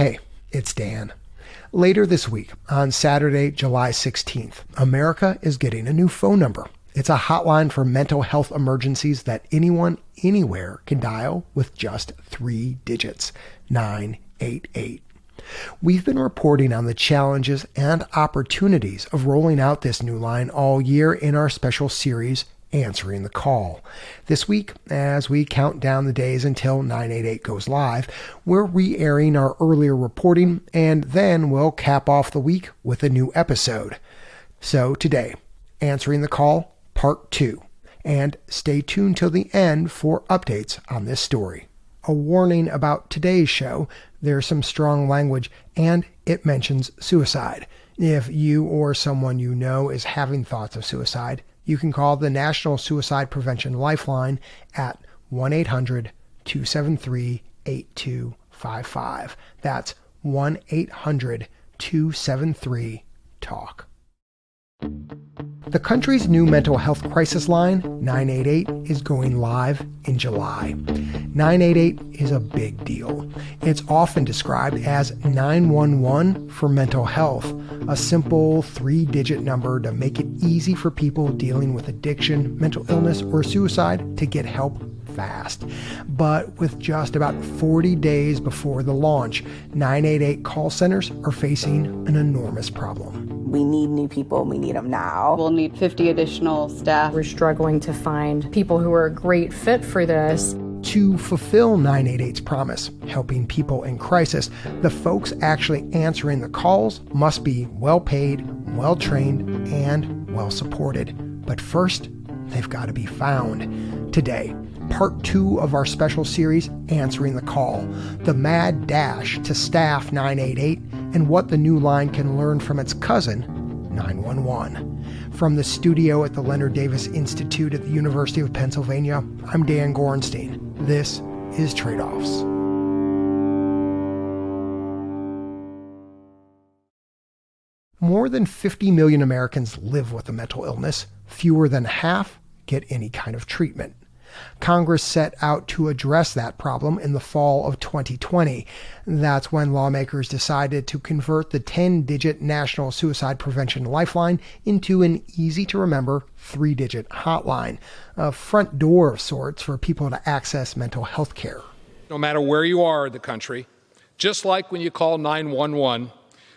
Hey, it's Dan. Later this week, on Saturday, July 16th, America is getting a new phone number. It's a hotline for mental health emergencies that anyone, anywhere can dial with just 3 digits, 988. We've been reporting on the challenges and opportunities of rolling out this new line all year in our special series, Answering the Call. This week, as we count down the days until 988 goes live, we're re-airing our earlier reporting, and then we'll cap off the week with a new episode. So today, Answering the Call, Part 2. And stay tuned till the end for updates on this story. A warning about today's show: there's some strong language, and it mentions suicide. If you or someone you know is having thoughts of suicide, you can call the National Suicide Prevention Lifeline at 1-800-273-8255. That's 1-800-273-TALK. The country's new mental health crisis line, 988, is going live in July. 988 is a big deal. It's often described as 911 for mental health, a simple 3-digit number to make it easy for people dealing with addiction, mental illness, or suicide to get help fast. But with just about 40 days before the launch, 988 call centers are facing an enormous problem. We need new people. We need them now. We'll need 50 additional staff. We're struggling to find people who are a great fit for this. To fulfill 988's promise, helping people in crisis, the folks actually answering the calls must be well-paid, well-trained, and well-supported. But first, they've got to be found. Today, Part 2 of our special series, Answering the Call, the mad dash to staff 988 and what the new line can learn from its cousin, 911. From the studio at the Leonard Davis Institute at the University of Pennsylvania, I'm Dan Gorenstein. This is Trade-Offs. More than 50 million Americans live with a mental illness. Fewer than half get any kind of treatment. Congress set out to address that problem in the fall of 2020. That's when lawmakers decided to convert the 10-digit National Suicide Prevention Lifeline into an easy-to-remember 3-digit hotline, a front door of sorts for people to access mental health care. No matter where you are in the country, just like when you call 911,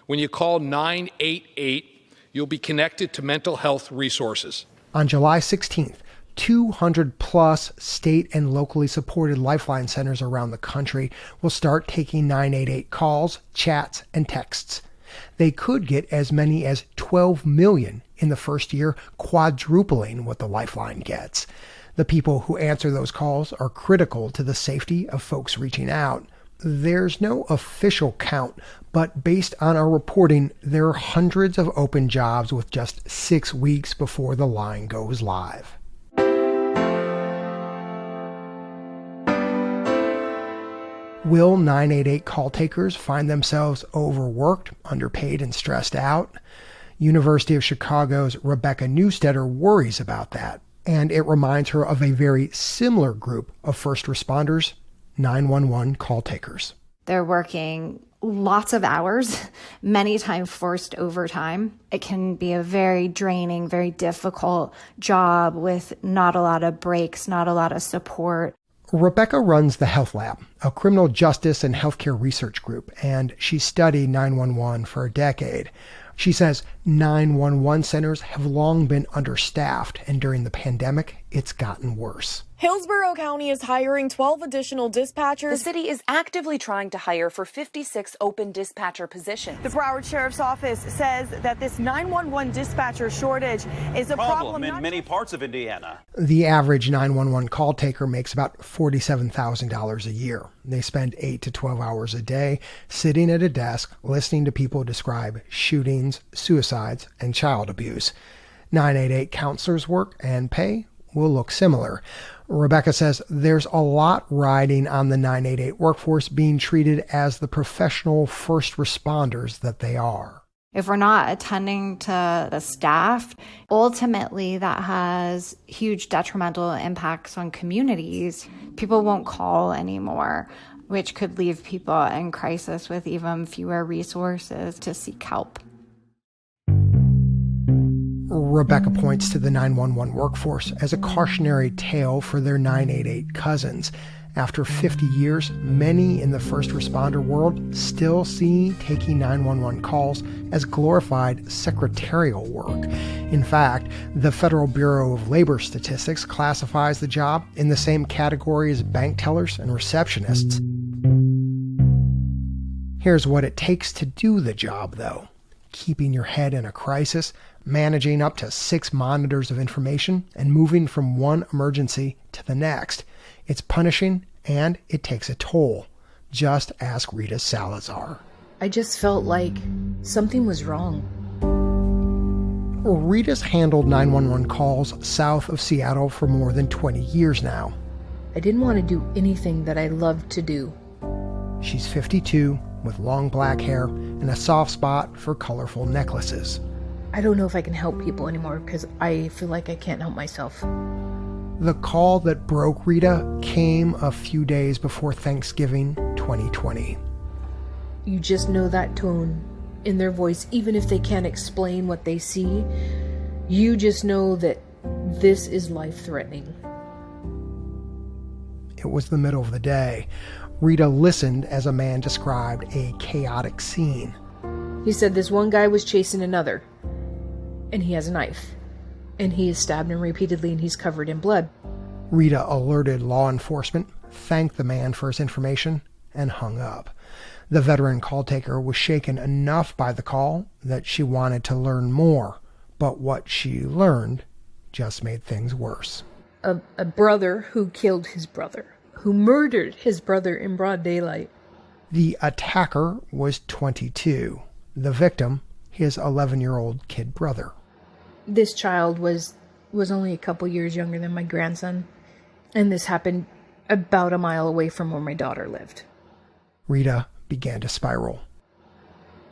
when you call 988, you'll be connected to mental health resources. On July 16th, 200 plus state and locally supported Lifeline centers around the country will start taking 988 calls, chats, and texts. They could get as many as 12 million in the first year, quadrupling what the Lifeline gets. The people who answer those calls are critical to the safety of folks reaching out. There's no official count, but based on our reporting, there are hundreds of open jobs with just 6 weeks before the line goes live. Will 988 call takers find themselves overworked, underpaid, and stressed out? University of Chicago's Rebecca Neusteter worries about that, and it reminds her of a very similar group of first responders, 911 call takers. They're working lots of hours, many times forced overtime. It can be a very draining, very difficult job with not a lot of breaks, not a lot of support. Rebecca runs the Health Lab, a criminal justice and healthcare research group, and she studied 911 for a decade. She says 911 centers have long been understaffed, and during the pandemic, it's gotten worse. Hillsborough County is hiring 12 additional dispatchers. The city is actively trying to hire for 56 open dispatcher positions. The Broward Sheriff's Office says that this 911 dispatcher shortage is a problem in many parts of Indiana. The average 911 call taker makes about $47,000 a year. They spend 8 to 12 hours a day sitting at a desk listening to people describe shootings, suicides, and child abuse. 988 counselors' work and pay will look similar. Rebecca says there's a lot riding on the 988 workforce being treated as the professional first responders that they are. If we're not attending to the staff, ultimately that has huge detrimental impacts on communities. People won't call anymore. which could leave people in crisis with even fewer resources to seek help. Rebecca points to the 911 workforce as a cautionary tale for their 988 cousins. After 50 years, many in the first responder world still see taking 911 calls as glorified secretarial work. In fact, the Federal Bureau of Labor Statistics classifies the job in the same category as bank tellers and receptionists. Here's what it takes to do the job, though. Keeping your head in a crisis, managing up to 6 monitors of information, and moving from one emergency to the next. It's punishing, and it takes a toll. Just ask Rita Salazar. I just felt like something was wrong. Rita's handled 911 calls south of Seattle for more than 20 years now. I didn't want to do anything that I loved to do. She's 52, with long black hair and a soft spot for colorful necklaces. I don't know if I can help people anymore because I feel like I can't help myself. The call that broke Rita came a few days before Thanksgiving 2020. You just know that tone in their voice, even if they can't explain what they see. You just know that this is life-threatening. It was the middle of the day. Rita listened as a man described a chaotic scene. He said this one guy was chasing another, and he has a knife, and he is stabbed him repeatedly, and he's covered in blood. Rita alerted law enforcement, thanked the man for his information, and hung up. The veteran call taker was shaken enough by the call that she wanted to learn more, but what she learned just made things worse. A brother who killed his brother, who murdered his brother in broad daylight. The attacker was 22. The victim, his 11-year-old kid brother. This child was only a couple years younger than my grandson, and this happened about a mile away from where my daughter lived. Rita began to spiral.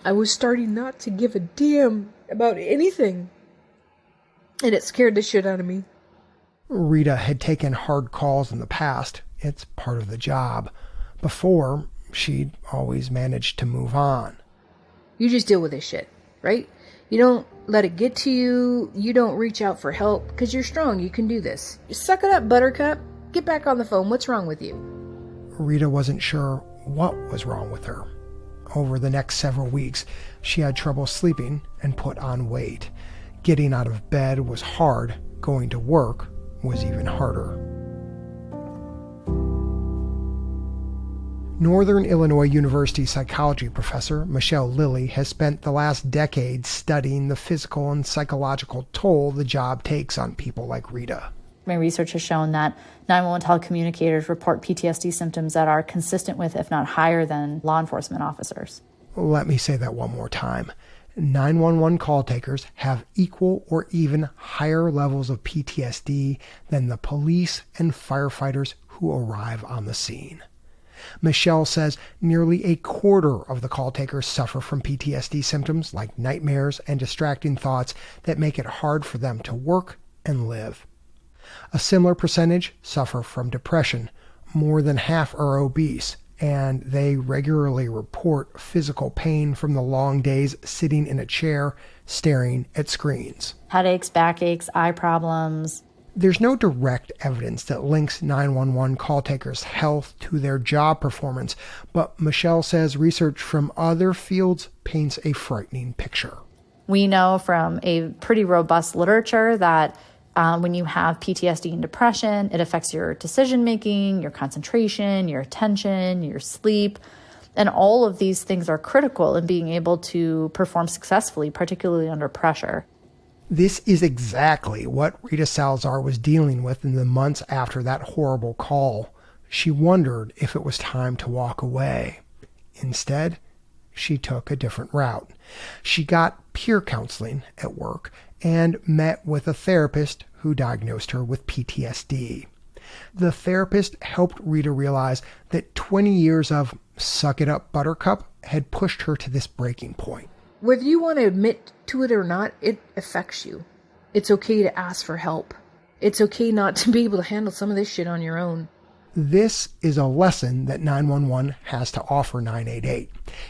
I was starting not to give a damn about anything, and it scared the shit out of me. Rita had taken hard calls in the past. It's part of the job. Before, she'd always managed to move on. You just deal with this shit, right? You don't let it get to you. You don't reach out for help because you're strong. You can do this. Just suck it up, buttercup. Get back on the phone. What's wrong with you? Rita wasn't sure what was wrong with her. Over the next several weeks, she had trouble sleeping and put on weight. Getting out of bed was hard. Going to work was even harder. Northern Illinois University psychology professor Michelle Lilly has spent the last decade studying the physical and psychological toll the job takes on people like Rita. My research has shown that 911 telecommunicators report PTSD symptoms that are consistent with, if not higher than, law enforcement officers. Let me say that one more time. 911 call takers have equal or even higher levels of PTSD than the police and firefighters who arrive on the scene. Michelle says nearly a quarter of the call takers suffer from PTSD symptoms like nightmares and distracting thoughts that make it hard for them to work and live. A similar percentage suffer from depression. More than half are obese, and they regularly report physical pain from the long days sitting in a chair staring at screens. Headaches, backaches, eye problems. There's no direct evidence that links 911 call takers' health to their job performance, but Michelle says research from other fields paints a frightening picture. We know from a pretty robust literature that when you have PTSD and depression, it affects your decision-making, your concentration, your attention, your sleep. And all of these things are critical in being able to perform successfully, particularly under pressure. This is exactly what Rita Salazar was dealing with in the months after that horrible call. She wondered if it was time to walk away. Instead, she took a different route. She got peer counseling at work and met with a therapist who diagnosed her with PTSD. The therapist helped Rita realize that 20 years of suck it up, buttercup had pushed her to this breaking point. Whether you want to admit to it or not, it affects you. It's okay to ask for help. It's okay not to be able to handle some of this shit on your own. This is a lesson that 911 has to offer 988.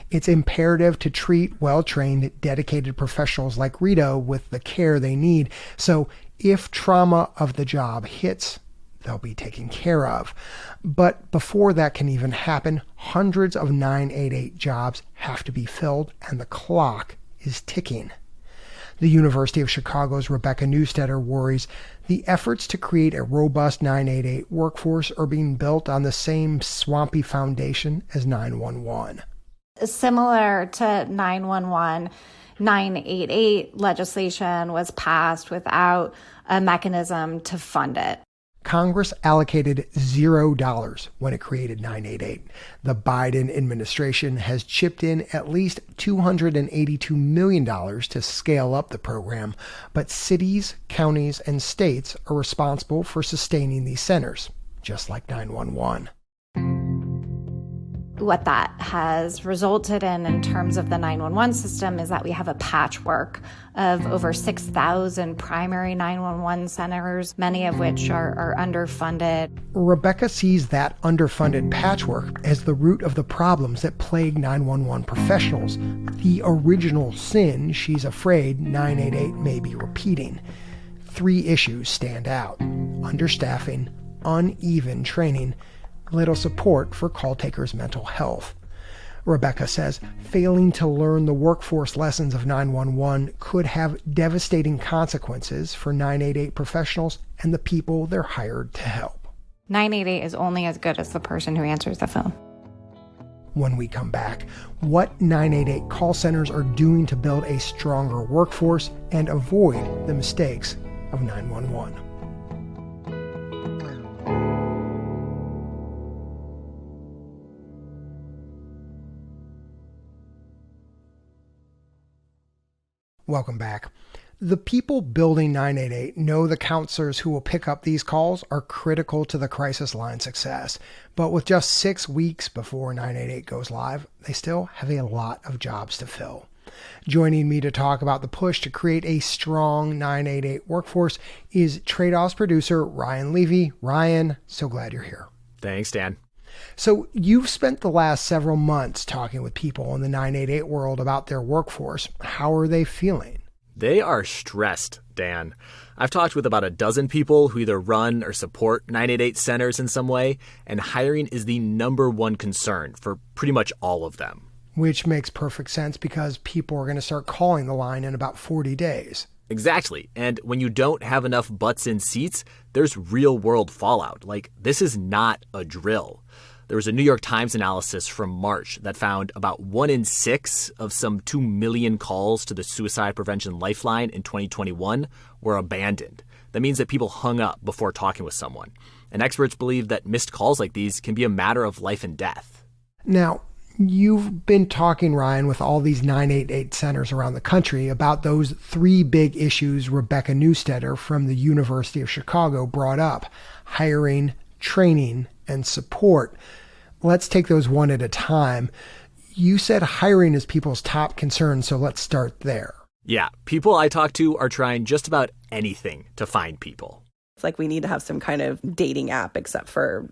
It's imperative to treat well-trained, dedicated professionals like Rita with the care they need. So if trauma of the job hits, they'll be taken care of. But before that can even happen, hundreds of 988 jobs have to be filled, and the clock is ticking. The University of Chicago's Rebecca Neusteter worries the efforts to create a robust 988 workforce are being built on the same swampy foundation as 911. Similar to 911, 988 legislation was passed without a mechanism to fund it. Congress allocated $0 when it created 988. The Biden administration has chipped in at least $282 million to scale up the program, but cities, counties, and states are responsible for sustaining these centers, just like 911. What that has resulted in terms of the 911 system is that we have a patchwork of over 6,000 primary 911 centers, many of which are underfunded. Rebecca sees that underfunded patchwork as the root of the problems that plague 911 professionals, the original sin she's afraid 988 may be repeating. 3 issues stand out: understaffing, uneven training, little support for call takers' mental health. Rebecca says failing to learn the workforce lessons of 911 could have devastating consequences for 988 professionals and the people they're hired to help. 988 is only as good as the person who answers the phone. When we come back, what 988 call centers are doing to build a stronger workforce and avoid the mistakes of 911. Welcome back. The people building 988 know the counselors who will pick up these calls are critical to the crisis line success. But with just 6 weeks before 988 goes live, they still have a lot of jobs to fill. Joining me to talk about the push to create a strong 988 workforce is Trade-Off's producer, Ryan Levy. Ryan, so glad you're here. Thanks, Dan. So you've spent the last several months talking with people in the 988 world about their workforce. How are they feeling? They are stressed, Dan. I've talked with about a dozen people who either run or support 988 centers in some way, and hiring is the number one concern for pretty much all of them. Which makes perfect sense because people are going to start calling the line in about 40 days. Exactly. And when you don't have enough butts in seats, there's real-world fallout. Like, this is not a drill. There was a New York Times analysis from March that found about 1 in 6 of some 2 million calls to the suicide prevention lifeline in 2021 were abandoned. That means that people hung up before talking with someone. And experts believe that missed calls like these can be a matter of life and death. Now, you've been talking, Ryan, with all these 988 centers around the country about those 3 big issues Rebecca Neusteter from the University of Chicago brought up: hiring, training, and support. Let's take those one at a time. You said hiring is people's top concern, so let's start there. Yeah, people I talk to are trying just about anything to find people. It's like we need to have some kind of dating app except for,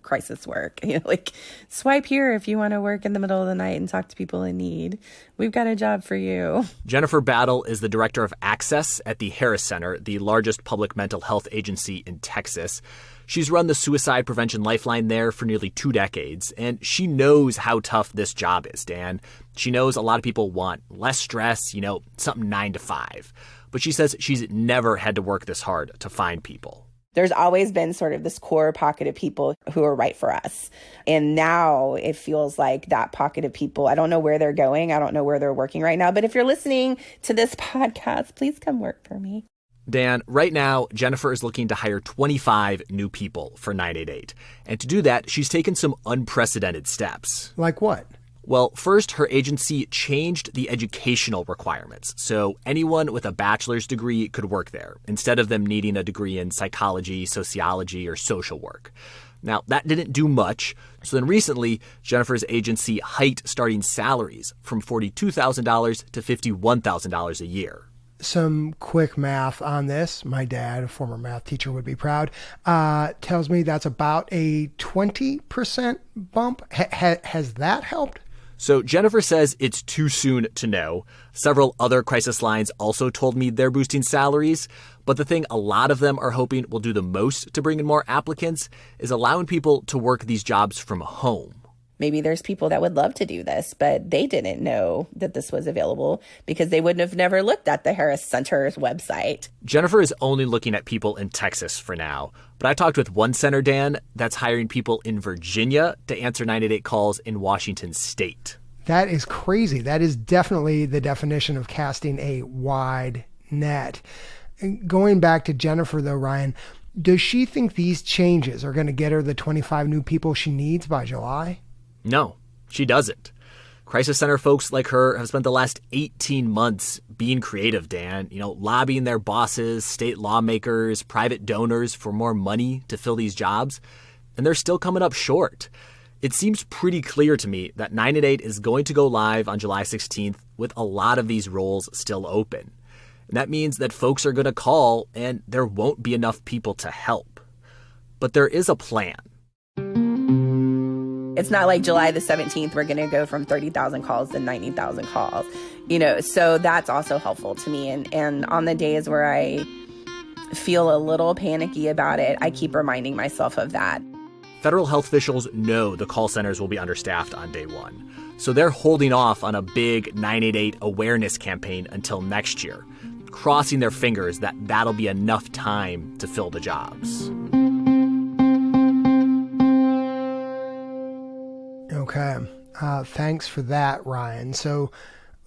crisis work. Like swipe here if you want to work in the middle of the night and talk to people in need. We've got a job for you. Jennifer Battle is the director of Access at the Harris Center, the largest public mental health agency in Texas. She's run the suicide prevention lifeline there for nearly 2 decades, and she knows how tough this job is, Dan. She knows a lot of people want less stress, something 9 to 5. But she says she's never had to work this hard to find people. There's always been sort of this core pocket of people who are right for us. And now it feels like that pocket of people, I don't know where they're going. I don't know where they're working right now. But if you're listening to this podcast, please come work for me. Dan, right now, Jennifer is looking to hire 25 new people for 988. And to do that, she's taken some unprecedented steps. Like what? Well, first, her agency changed the educational requirements. So anyone with a bachelor's degree could work there, instead of them needing a degree in psychology, sociology, or social work. Now, that didn't do much. So then recently, Jennifer's agency hiked starting salaries from $42,000 to $51,000 a year. Some quick math on this. My dad, a former math teacher, would be proud. Tells me that's about a 20% bump. Has that helped? So Jennifer says it's too soon to know. Several other crisis lines also told me they're boosting salaries. But the thing a lot of them are hoping will do the most to bring in more applicants is allowing people to work these jobs from home. Maybe there's people that would love to do this, but they didn't know that this was available because they wouldn't have never looked at the Harris Center's website. Jennifer is only looking at people in Texas for now. But I talked with one center, Dan, that's hiring people in Virginia to answer 988 calls in Washington state. That is crazy. That is definitely the definition of casting a wide net. Going back to Jennifer, though, Ryan, does she think these changes are going to get her the 25 new people she needs by July? No, she doesn't. Crisis center folks like her have spent the last 18 months being creative, Dan, lobbying their bosses, state lawmakers, private donors for more money to fill these jobs, and they're still coming up short. It seems pretty clear to me that 988 is going to go live on July 16th with a lot of these roles still open. And that means that folks are going to call and there won't be enough people to help. But there is a plan. It's not like July the 17th, we're going to go from 30,000 calls to 90,000 calls, so that's also helpful to me. And on the days where I feel a little panicky about it, I keep reminding myself of that. Federal health officials know the call centers will be understaffed on day one. So they're holding off on a big 988 awareness campaign until next year, crossing their fingers that that'll be enough time to fill the jobs. Okay. Thanks for that, Ryan. So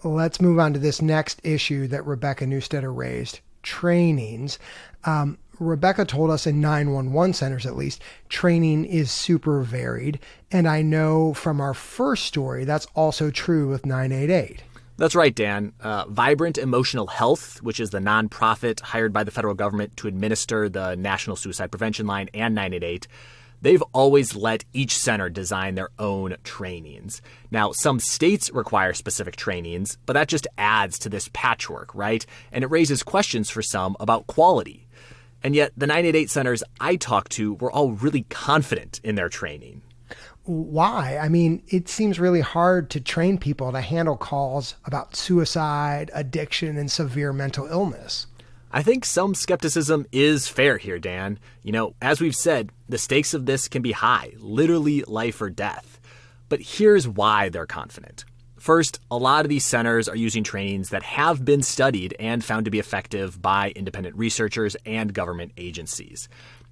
let's move on to this next issue that Rebecca Neusteter raised, trainings. Rebecca told us in 911 centers, at least, training is super varied. And I know from our first story, that's also true with 988. That's right, Dan. Vibrant Emotional Health, which is the nonprofit hired by the federal government to administer the National Suicide Prevention Line and 988, they've always let each center design their own trainings. Now, some states require specific trainings, but that just adds to this patchwork, right? And it raises questions for some about quality. And yet, the 988 centers I talked to were all really confident in their training. Why? I mean, it seems really hard to train people to handle calls about suicide, addiction, and severe mental illness. I think some skepticism is fair here, Dan. As we've said, the stakes of this can be high, literally life or death. But here's why they're confident. First, a lot of these centers are using trainings that have been studied and found to be effective by independent researchers and government agencies.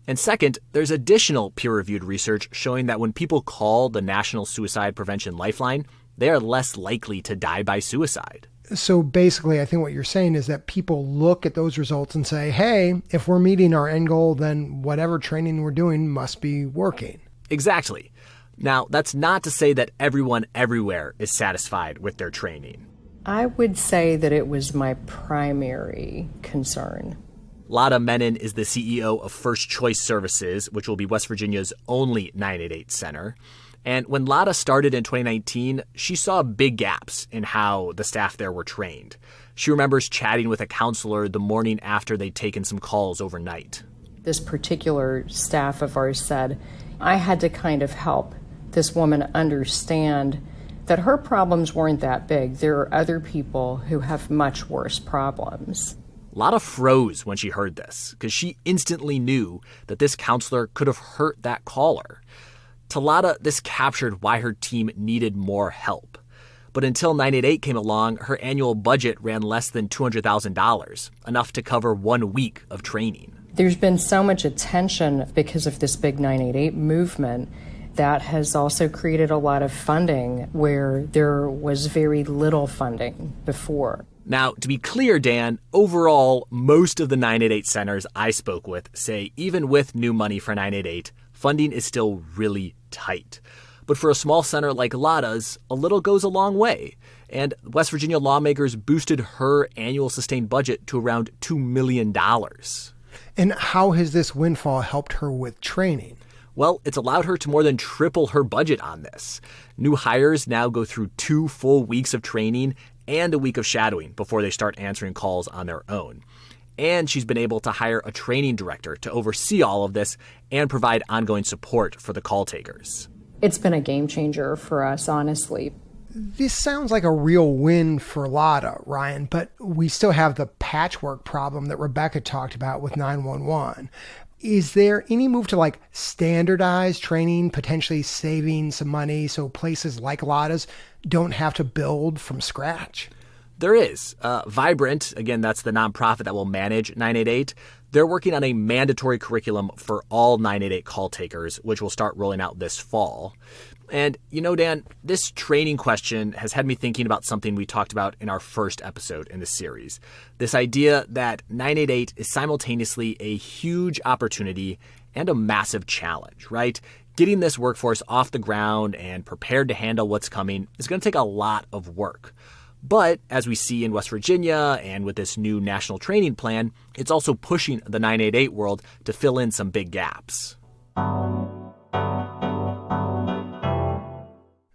And second, there's additional peer-reviewed research showing that when people call the National Suicide Prevention Lifeline, they are less likely to die by suicide. So basically, I think what you're saying is that people look at those results and say, hey, if we're meeting our end goal, then whatever training we're doing must be working. Exactly. Now, that's not to say that everyone everywhere is satisfied with their training. I would say that it was my primary concern. Lata Menon is the CEO of First Choice Services, which will be West Virginia's only 988 center. And when Lata started in 2019, she saw big gaps in how the staff there were trained. She remembers chatting with a counselor the morning after they'd taken some calls overnight. This particular staff of ours said, I had to kind of help this woman understand that her problems weren't that big. There are other people who have much worse problems. Lata froze when she heard this because she instantly knew that this counselor could have hurt that caller. To Lata, this captured why her team needed more help. But until 988 came along, her annual budget ran less than $200,000, enough to cover 1 week of training. There's been so much attention because of this big 988 movement that has also created a lot of funding where there was very little funding before. Now, to be clear, Dan, overall, most of the 988 centers I spoke with say even with new money for 988, funding is still really tight. But for a small center like Lata's, a little goes a long way. And West Virginia lawmakers boosted her annual sustained budget to around $2 million. And how has this windfall helped her with training? Well, it's allowed her to more than triple her budget on this. New hires now go through 2 full weeks of training and a week of shadowing before they start answering calls on their own. And she's been able to hire a training director to oversee all of this and provide ongoing support for the call takers. It's been a game changer for us, honestly. This sounds like a real win for Lata, Ryan, but we still have the patchwork problem that Rebecca talked about with 911. Is there any move to standardize training, potentially saving some money so places like Lata's don't have to build from scratch? There is. Vibrant, again, that's the nonprofit that will manage 988. They're working on a mandatory curriculum for all 988 call takers, which will start rolling out this fall. And, Dan, this training question has had me thinking about something we talked about in our first episode in the series. This idea that 988 is simultaneously a huge opportunity and a massive challenge, right? Getting this workforce off the ground and prepared to handle what's coming is going to take a lot of work. But as we see in West Virginia and with this new national training plan, it's also pushing the 988 world to fill in some big gaps.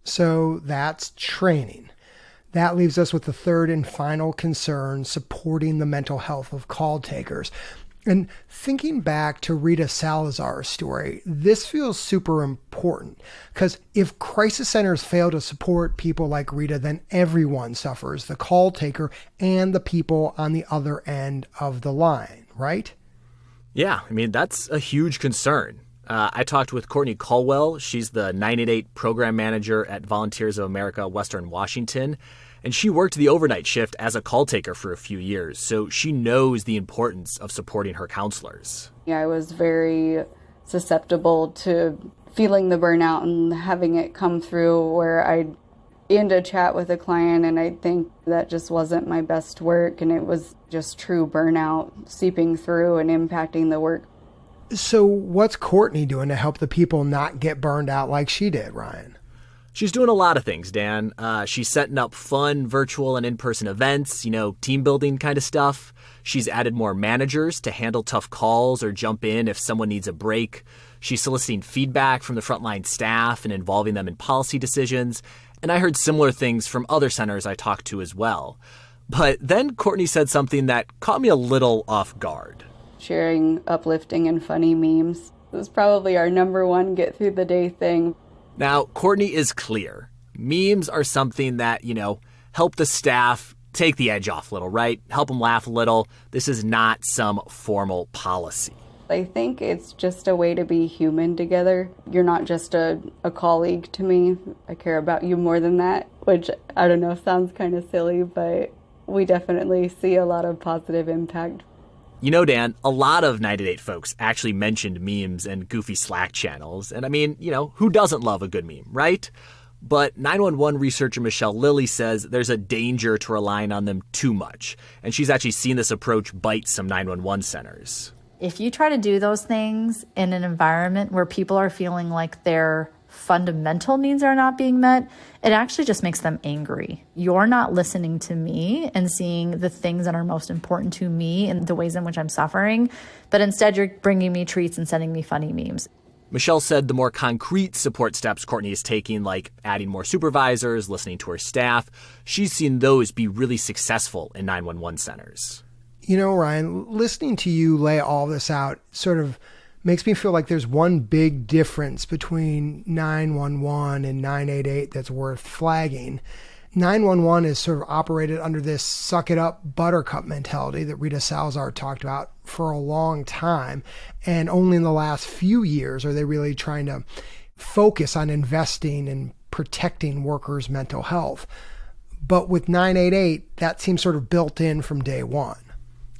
So that's training. That leaves us with the third and final concern, supporting the mental health of call takers. And thinking back to Rita Salazar's story, this feels super important because if crisis centers fail to support people like Rita, then everyone suffers, the call taker and the people on the other end of the line, right? Yeah, that's a huge concern. I talked with Courtney Colwell. She's the 988 program manager at Volunteers of America, Western Washington. And she worked the overnight shift as a call taker for a few years, so she knows the importance of supporting her counselors. Yeah, I was very susceptible to feeling the burnout and having it come through where I'd end a chat with a client and I'd think that just wasn't my best work, and it was just true burnout seeping through and impacting the work. So what's Courtney doing to help the people not get burned out like she did, Ryan? She's doing a lot of things, Dan. She's setting up fun virtual and in-person events, team building kind of stuff. She's added more managers to handle tough calls or jump in if someone needs a break. She's soliciting feedback from the frontline staff and involving them in policy decisions. And I heard similar things from other centers I talked to as well. But then Courtney said something that caught me a little off guard. Sharing uplifting and funny memes. It was probably our number one get through the day thing. Now, Courtney is clear. Memes are something that, help the staff take the edge off a little, right? Help them laugh a little. This is not some formal policy. I think it's just a way to be human together. You're not just a colleague to me. I care about you more than that, which, I don't know, sounds kind of silly, but we definitely see a lot of positive impact. Dan, a lot of 988 folks actually mentioned memes and goofy Slack channels. And who doesn't love a good meme, right? But 911 researcher Michelle Lilly says there's a danger to relying on them too much. And she's actually seen this approach bite some 911 centers. If you try to do those things in an environment where people are feeling like their fundamental needs are not being met, it actually just makes them angry. You're not listening to me and seeing the things that are most important to me and the ways in which I'm suffering, but instead you're bringing me treats and sending me funny memes. Michelle said the more concrete support steps Courtney is taking, like adding more supervisors, listening to her staff, she's seen those be really successful in 911 centers. Ryan, listening to you lay all this out sort of makes me feel like there's one big difference between 911 and 988 that's worth flagging. 911 is sort of operated under this suck it up buttercup mentality that Rita Salazar talked about for a long time. And only in the last few years are they really trying to focus on investing and protecting workers' mental health. But with 988, that seems sort of built in from day one.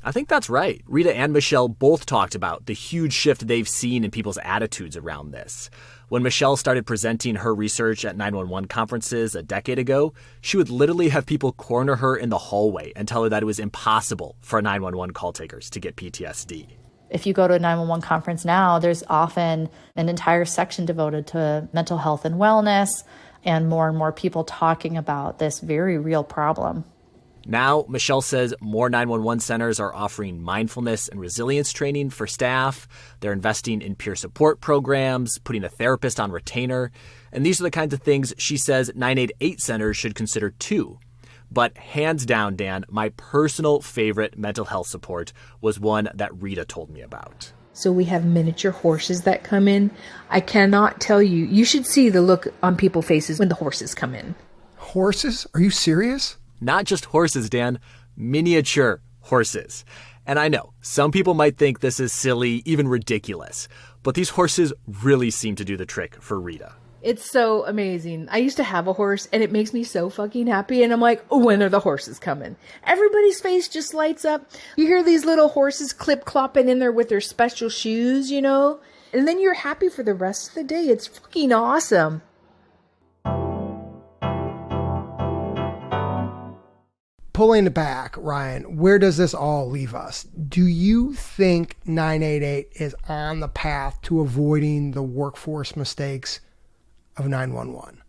I think that's right. Rita and Michelle both talked about the huge shift they've seen in people's attitudes around this. When Michelle started presenting her research at 911 conferences a decade ago, she would literally have people corner her in the hallway and tell her that it was impossible for 911 call takers to get PTSD. If you go to a 911 conference now, there's often an entire section devoted to mental health and wellness, and more people talking about this very real problem. Now, Michelle says more 911 centers are offering mindfulness and resilience training for staff. They're investing in peer support programs, putting a therapist on retainer. And these are the kinds of things she says 988 centers should consider too. But hands down, Dan, my personal favorite mental health support was one that Rita told me about. So we have miniature horses that come in. I cannot tell you. You should see the look on people's faces when the horses come in. Horses? Are you serious? Not just horses, Dan. Miniature horses. And I know, some people might think this is silly, even ridiculous. But these horses really seem to do the trick for Rita. It's so amazing. I used to have a horse, and it makes me so fucking happy. And I'm like, oh, when are the horses coming? Everybody's face just lights up. You hear these little horses clip-clopping in there with their special shoes, you know? And then you're happy for the rest of the day. It's fucking awesome. Pulling it back, Ryan, where does this all leave us? Do you think 988 is on the path to avoiding the workforce mistakes of 911?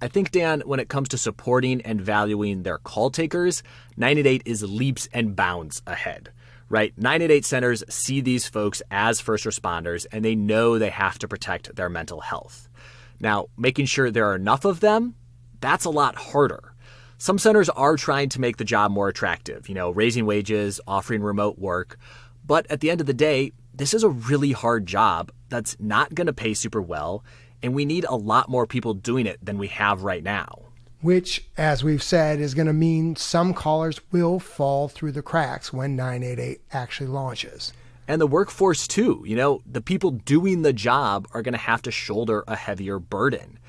I think, Dan, when it comes to supporting and valuing their call takers, 988 is leaps and bounds ahead, right? 988 centers see these folks as first responders, and they know they have to protect their mental health. Now, making sure there are enough of them, that's a lot harder. Some centers are trying to make the job more attractive, raising wages, offering remote work. But at the end of the day, this is a really hard job that's not going to pay super well, and we need a lot more people doing it than we have right now. Which, as we've said, is going to mean some callers will fall through the cracks when 988 actually launches. And the workforce too, the people doing the job are going to have to shoulder a heavier burden.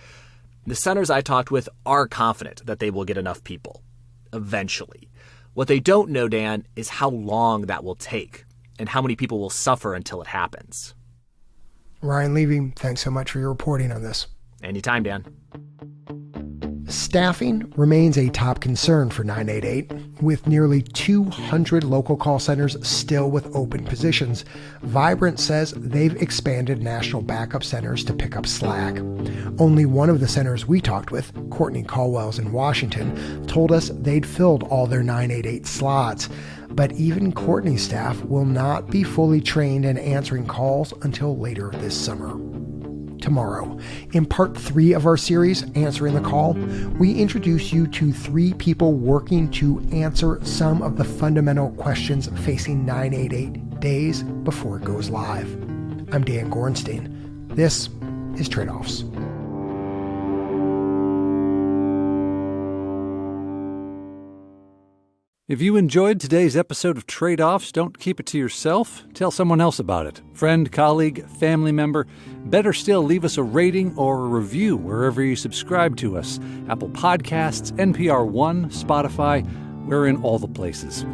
The centers I talked with are confident that they will get enough people, eventually. What they don't know, Dan, is how long that will take and how many people will suffer until it happens. Ryan Levy, thanks so much for your reporting on this. Anytime, Dan. Staffing remains a top concern for 988, with nearly 200 local call centers still with open positions. Vibrant says they've expanded national backup centers to pick up slack. Only one of the centers we talked with, Courtney Colwell's in Washington, told us they'd filled all their 988 slots. But even Courtney's staff will not be fully trained in answering calls until later this summer. Tomorrow, in part 3 of our series, Answering the Call, we introduce you to 3 people working to answer some of the fundamental questions facing 988 days before it goes live. I'm Dan Gorenstein. This is Trade-Offs. If you enjoyed today's episode of Trade-Offs, don't keep it to yourself. Tell someone else about it. Friend, colleague, family member. Better still, leave us a rating or a review wherever you subscribe to us. Apple Podcasts, NPR One, Spotify. We're in all the places.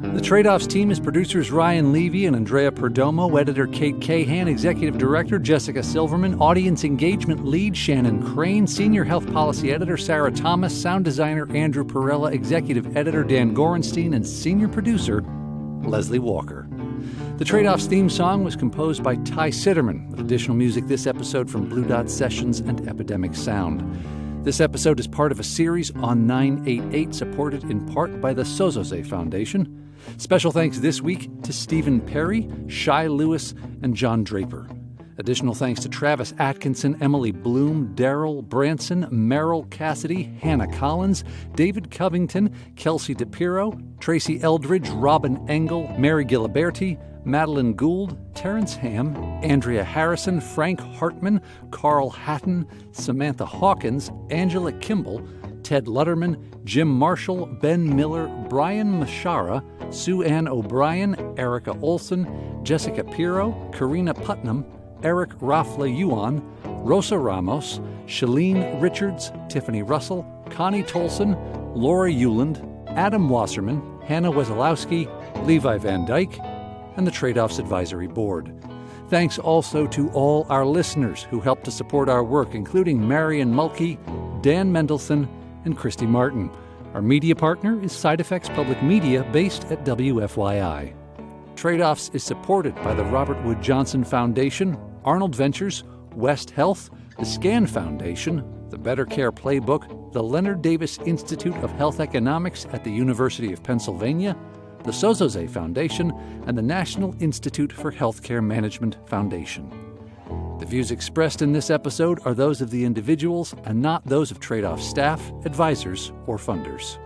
The Trade-Offs team is producers Ryan Levy and Andrea Perdomo, editor Kate Cahan, executive director Jessica Silverman, audience engagement lead Shannon Crane, senior health policy editor Sarah Thomas, sound designer Andrew Perella, executive editor Dan Gorenstein, and senior producer Leslie Walker. The Trade-Offs theme song was composed by Ty Sitterman, with additional music this episode from Blue Dot Sessions and Epidemic Sound. This episode is part of a series on 988, supported in part by the Sozoze Foundation. Special thanks this week to Stephen Perry, Shai Lewis, and John Draper. Additional thanks to Travis Atkinson, Emily Bloom, Daryl Branson, Merrill Cassidy, Hannah Collins, David Covington, Kelsey DePiro, Tracy Eldridge, Robin Engel, Mary Giliberti, Madeline Gould, Terrence Ham, Andrea Harrison, Frank Hartman, Carl Hatton, Samantha Hawkins, Angela Kimball, Ted Lutterman, Jim Marshall, Ben Miller, Brian Mashara, Sue Ann O'Brien, Erica Olson, Jessica Pirro, Karina Putnam, Eric Rafla Yuan, Rosa Ramos, Shalene Richards, Tiffany Russell, Connie Tolson, Laura Euland, Adam Wasserman, Hannah Wesolowski, Levi Van Dyke, and the Trade-Offs Advisory Board. Thanks also to all our listeners who helped to support our work, including Marion Mulkey, Dan Mendelson, and Christy Martin. Our media partner is Side Effects Public Media, based at WFYI. Trade-Offs is supported by the Robert Wood Johnson Foundation, Arnold Ventures, West Health, the SCAN Foundation, the Better Care Playbook, the Leonard Davis Institute of Health Economics at the University of Pennsylvania, the Sozoze Foundation, and the National Institute for Healthcare Management Foundation. The views expressed in this episode are those of the individuals and not those of Trade-Off staff, advisors, or funders.